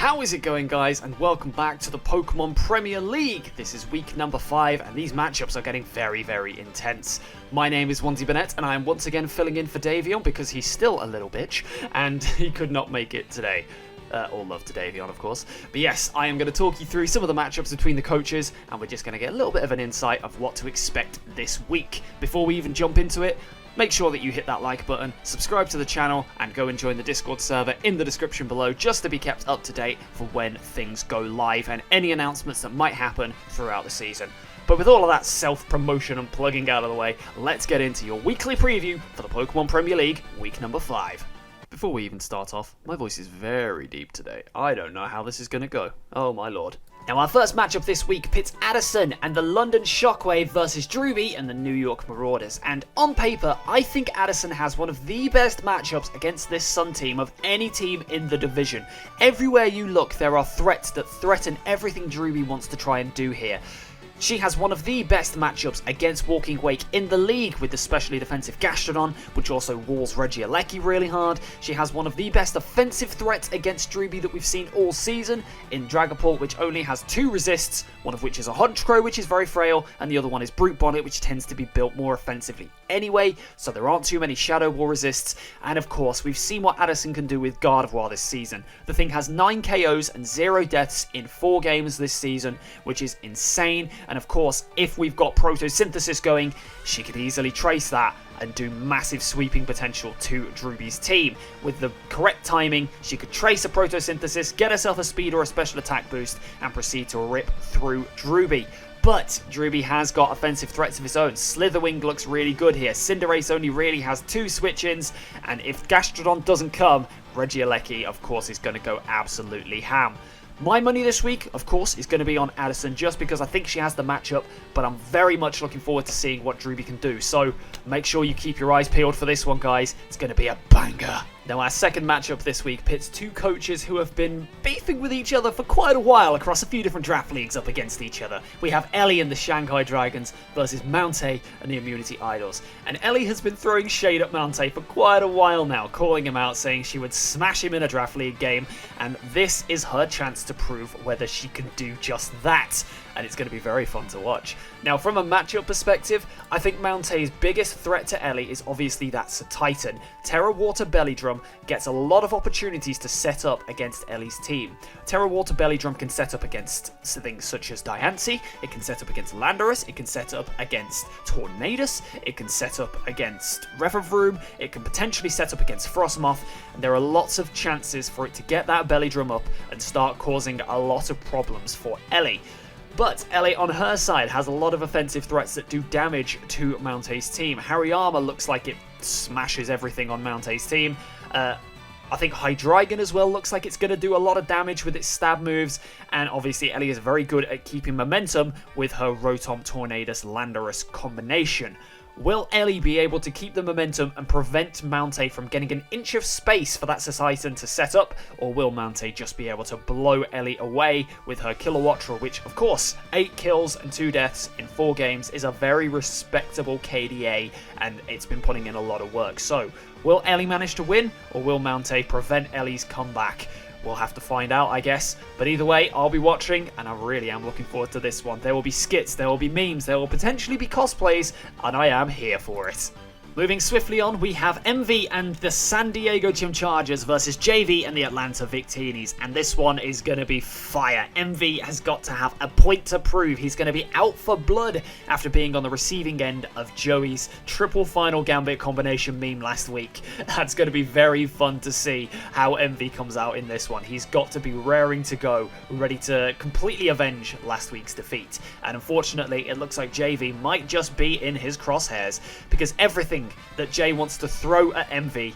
How is it going, guys, and welcome back to the Pokemon Premier League. This is week number 5 and these matchups are getting very intense. My name is Onesie and I am once again filling in for Davion because he's still a little bitch and he could not make it today. All love to Davion, of course. But yes, I am going to talk you through some of the matchups between the coaches and we're just going to get a little bit of an insight of what to expect this week. Before we even jump into it, make sure that you hit that like button, subscribe to the channel, and go and join the Discord server in the description below just to be kept up to date for when things go live and any announcements that might happen throughout the season. But with all of that self-promotion and plugging out of the way, let's get into your weekly preview for the Pokemon Premier League, week number 5. Before we even start off, my voice is very deep today. I don't know how this is going to go. Oh my lord. Now our first matchup this week pits Addison and the London Shockwave versus drewby and the New York Marauders. And on paper, I think Addison has one of the best matchups against this Sun team of any team in the division. Everywhere you look, there are threats that threaten everything drewby wants to try and do here. She has one of the best matchups against Walking Wake in the league with the specially defensive Gastrodon, which also walls Regieleki really hard. She has one of the best offensive threats against drewby that we've seen all season in Dragapult, which only has 2 resists, one of which is a Honchkrow, which is very frail, and the other one is Brute Bonnet, which tends to be built more offensively anyway, so there aren't too many Shadow Ball resists. And of course, we've seen what Addison can do with Gardevoir this season. The thing has 9 KOs and 0 deaths in 4 games this season, which is insane. And of course, if we've got Photosynthesis going, she could easily trace that and do massive sweeping potential to drewby's team. With the correct timing, she could trace a Photosynthesis, get herself a speed or a special attack boost, and proceed to rip through drewby. But drewby has got offensive threats of its own. Slitherwing looks really good here. Cinderace only really has 2 switch-ins, and if Gastrodon doesn't come, Regieleki, of course, is going to go absolutely ham. My money this week, of course, is going to be on Addison just because I think she has the matchup, but I'm very much looking forward to seeing what drewby can do. So make sure you keep your eyes peeled for this one, guys. It's going to be a banger. Now, our second matchup this week pits 2 coaches who have been beefing with each other for quite a while across a few different draft leagues up against each other. We have Ellie and the Shanghai Dragons versus Mountaih and the Immunity Idols. And Ellie has been throwing shade at Mountaih for quite a while now, calling him out, saying she would smash him in a draft league game. And this is her chance to prove whether she can do just that. And it's going to be very fun to watch. Now, from a matchup perspective, I think Mountaih's biggest threat to Ellie is obviously that Titan. Terra Water Belly Drum gets a lot of opportunities to set up against Ellie's team. Terra Water Belly Drum can set up against things such as Diancie, it can set up against Landorus, it can set up against Tornadus, it can set up against Revavroom, it can potentially set up against Frostmoth, and there are lots of chances for it to get that Belly Drum up and start causing a lot of problems for Ellie. But Ellie, on her side, has a lot of offensive threats that do damage to Mountaih's team. Hariyama looks like it smashes everything on Mountaih's team. I think Hydreigon as well looks like it's going to do a lot of damage with its stab moves. And obviously Ellie is very good at keeping momentum with her Rotom, Tornadus, Landorus combination. Will Ellie be able to keep the momentum and prevent Mountaih from getting an inch of space for that Titan to set up? Or will Mountaih just be able to blow Ellie away with her Kilowattrel, which, of course, 8 kills and 2 deaths in 4 games is a very respectable KDA, and it's been putting in a lot of work. So, will Ellie manage to win, or will Mountaih prevent Ellie's comeback? We'll have to find out, I guess. But either way, I'll be watching, and I really am looking forward to this one. There will be skits, there will be memes, there will potentially be cosplays, and I am here for it. Moving swiftly on, we have MV and the San Diego Chimchargers versus jayvee and the Atlanta Victinis, and this one is going to be fire. MV has got to have a point to prove. He's going to be out for blood after being on the receiving end of Joey's triple final Gambit combination meme last week. That's going to be very fun to see how MV comes out in this one. He's got to be raring to go, ready to completely avenge last week's defeat. And unfortunately, it looks like jayvee might just be in his crosshairs, because everything that Jay wants to throw at MV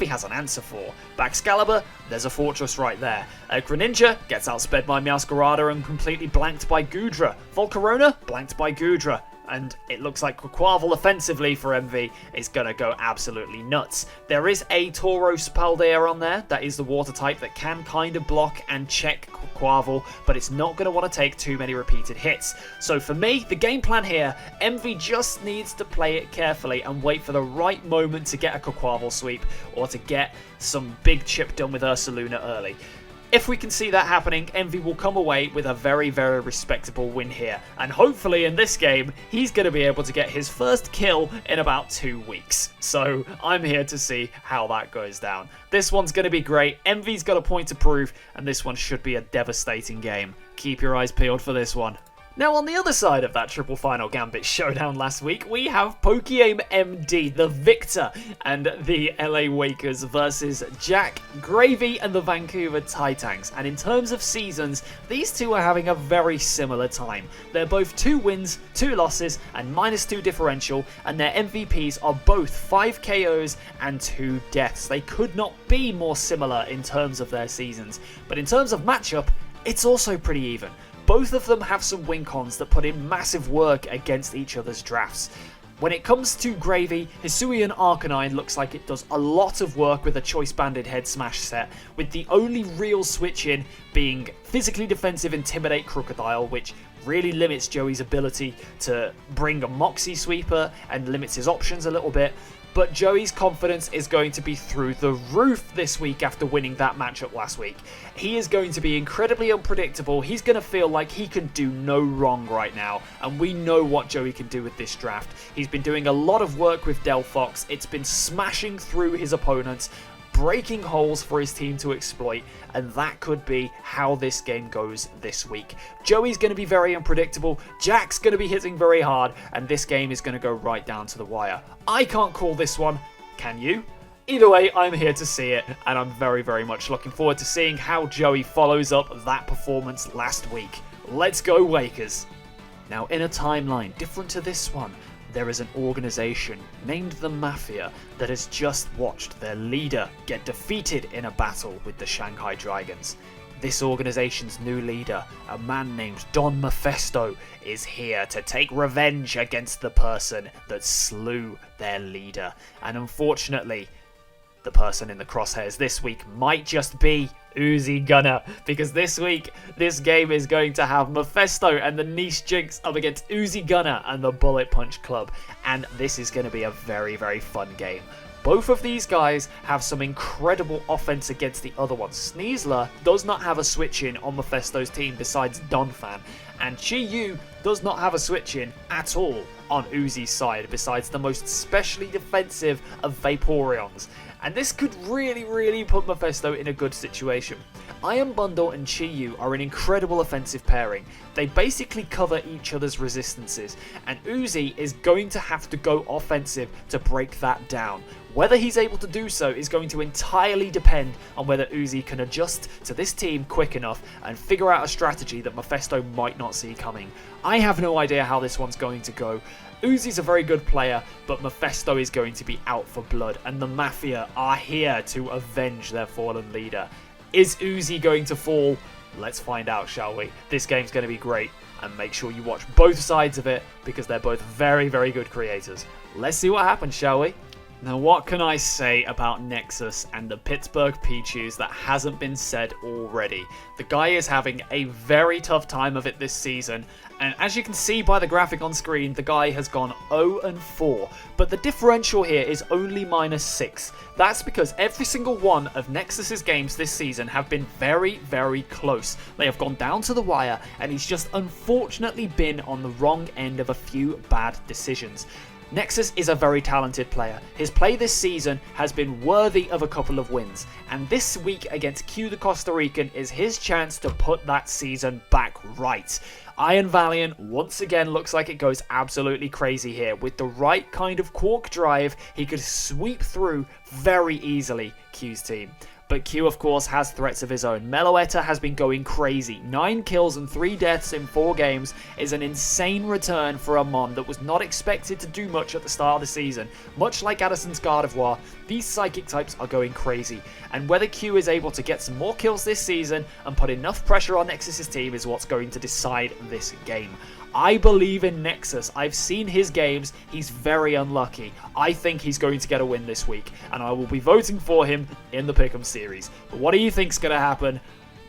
has an answer for. Baxcalibur, there's a fortress right there. Greninja gets outsped by Meowscarada and completely blanked by Goodra. Volcarona, blanked by Goodra. and it looks like Quaquaval offensively for MV is going to go absolutely nuts. There is a Tauros Paldea on there, that is the water type that can kind of block and check Quaquaval, but it's not going to want to take too many repeated hits. So for me, the game plan here, MV just needs to play it carefully and wait for the right moment to get a Quaquaval sweep or to get some big chip done with Ursaluna early. If we can see that happening, Envy will come away with a very, very respectable win here. And hopefully in this game, he's going to be able to get his first kill in about 2 weeks. So I'm here to see how that goes down. This one's going to be great. Envy's got a point to prove, and this one should be a devastating game. Keep your eyes peeled for this one. Now, on the other side of that triple final gambit showdown last week, we have Pokey MD, the victor, and the LA Wakers versus Jack, greyveee, and the Vancouver Titans. And in terms of seasons, these two are having a very similar time. They're both 2 wins, 2 losses, and -2 differential, and their MVPs are both 5 KOs and 2 deaths. They could not be more similar in terms of their seasons. But in terms of matchup, it's also pretty even. Both of them have some win cons that put in massive work against each other's drafts. When it comes to greyveee, Hisuian Arcanine looks like it does a lot of work with a Choice Banded Head Smash set, with the only real switch in being physically defensive Intimidate Crocodile, which really limits Joey's ability to bring a Moxie Sweeper and limits his options a little bit. But Joey's confidence is going to be through the roof this week after winning that matchup last week. He is going to be incredibly unpredictable. He's going to feel like he can do no wrong right now. And we know what Joey can do with this draft. He's been doing a lot of work with Delphox. It's been smashing through his opponents, breaking holes for his team to exploit, and that could be how this game goes this week. Joey's going to be very unpredictable, Jack's going to be hitting very hard, and this game is going to go right down to the wire. I can't call this one, can you? Either way, I'm here to see it, and I'm very, very much looking forward to seeing how Joey follows up that performance last week. Let's go, Wakers! Now, in a timeline different to this one, there is an organisation named the Mafia that has just watched their leader get defeated in a battle with the Shanghai Dragons. This organisation's new leader, a man named donmefesto, is here to take revenge against the person that slew their leader. And unfortunately, the person in the crosshairs this week might just be Uzi Gunner, because this week this game is going to have Mephisto and the Niche Jinx up against Uzi Gunner and the Bullet Punch Club, and this is going to be a very, very fun game. Both of these guys have some incredible offense against the other one. Sneasler does not have a switch in on Mephisto's team besides Donphan, and Chi-Yu does not have a switch in at all on Uzi's side besides the most specially defensive of Vaporeons. And this could really, really put Mephisto in a good situation. Iron Bundle and Chi-Yu are an incredible offensive pairing. They basically cover each other's resistances, and Uzi is going to have to go offensive to break that down. Whether he's able to do so is going to entirely depend on whether Uzi can adjust to this team quick enough and figure out a strategy that Mephisto might not see coming. I have no idea how this one's going to go. Uzi's a very good player, but Mephisto is going to be out for blood, and the Mafia are here to avenge their fallen leader. Is Uzi going to fall? Let's find out, shall we? This game's going to be great, and make sure you watch both sides of it, because they're both very, very good creators. Let's see what happens, shall we? Now, what can I say about Nexus and the Pittsburgh Pichus that hasn't been said already? The guy is having a very tough time of it this season, and as you can see by the graphic on screen, the guy has gone 0-4, but the differential here is only -6. That's because every single one of Nexus's games this season have been very, very close. They have gone down to the wire, and he's just unfortunately been on the wrong end of a few bad decisions. Nexus is a very talented player. His play this season has been worthy of a couple of wins, and this week against QtheCostaRican is his chance to put that season back right. Iron Valiant once again looks like it goes absolutely crazy here. With the right kind of Quark drive, he could sweep through very easily Q's team. But Q, of course, has threats of his own. Meloetta has been going crazy. 9 kills and 3 deaths in 4 games is an insane return for a Mon that was not expected to do much at the start of the season. Much like Addison's Gardevoir, these Psychic types are going crazy. And whether Q is able to get some more kills this season and put enough pressure on Nexus's team is what's going to decide this game. I believe in Nexus. I've seen his games. He's very unlucky. I think he's going to get a win this week, and I will be voting for him in the Pick'em series. But what do you think's going to happen?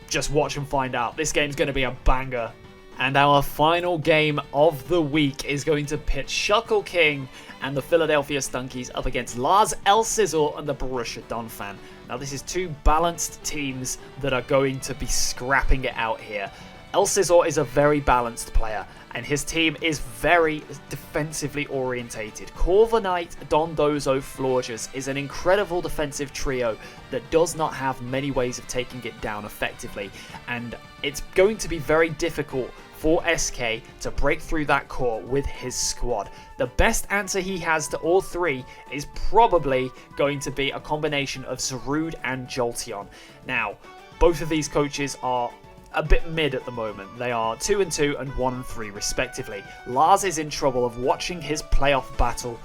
Just watch and find out. This game's going to be a banger. And our final game of the week is going to pit Shuckle King and the Philadelphia Stunkies up against Lars elscizor and the Borussia Donphan. Now this is two balanced teams that are going to be scrapping it out here. elscizor is a very balanced player, and his team is very defensively orientated. Corviknight, Dondozo, Florges is an incredible defensive trio that does not have many ways of taking it down effectively, and it's going to be very difficult for SK to break through that core with his squad. The best answer he has to all three is probably going to be a combination of Zarude and Jolteon. Now, both of these coaches are a bit mid at the moment. They are 2-2 and 1-3 respectively. Lars is in trouble of watching his playoff battle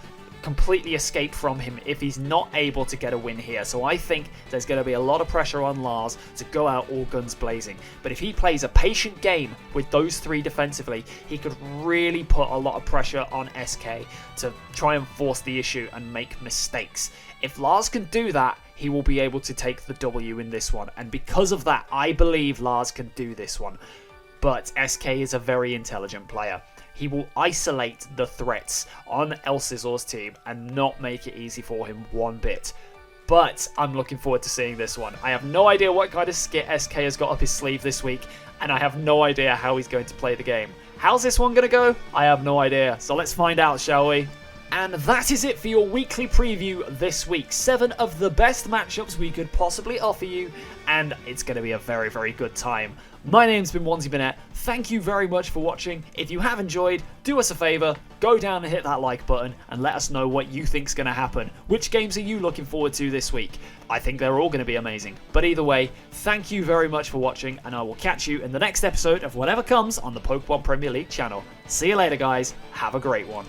completely escape from him if he's not able to get a win here. So I think there's going to be a lot of pressure on Lars to go out all guns blazing. But if he plays a patient game with those three defensively, he could really put a lot of pressure on SK to try and force the issue and make mistakes. If Lars can do that, he will be able to take the W in this one. And because of that, I believe Lars can do this one. But SK is a very intelligent player. He will isolate the threats on elscizor's team and not make it easy for him one bit. But I'm looking forward to seeing this one. I have no idea what kind of skit SK has got up his sleeve this week, and I have no idea how he's going to play the game. How's this one going to go? I have no idea. So let's find out, shall we? And that is it for your weekly preview this week. 7 of the best matchups we could possibly offer you, and it's going to be a very, very good time. My name's been Onesie. Thank you very much for watching. If you have enjoyed, do us a favour, go down and hit that like button and let us know what you think's going to happen. Which games are you looking forward to this week? I think they're all going to be amazing. But either way, thank you very much for watching, and I will catch you in the next episode of whatever comes on the Pokemon Premier League channel. See you later, guys. Have a great one.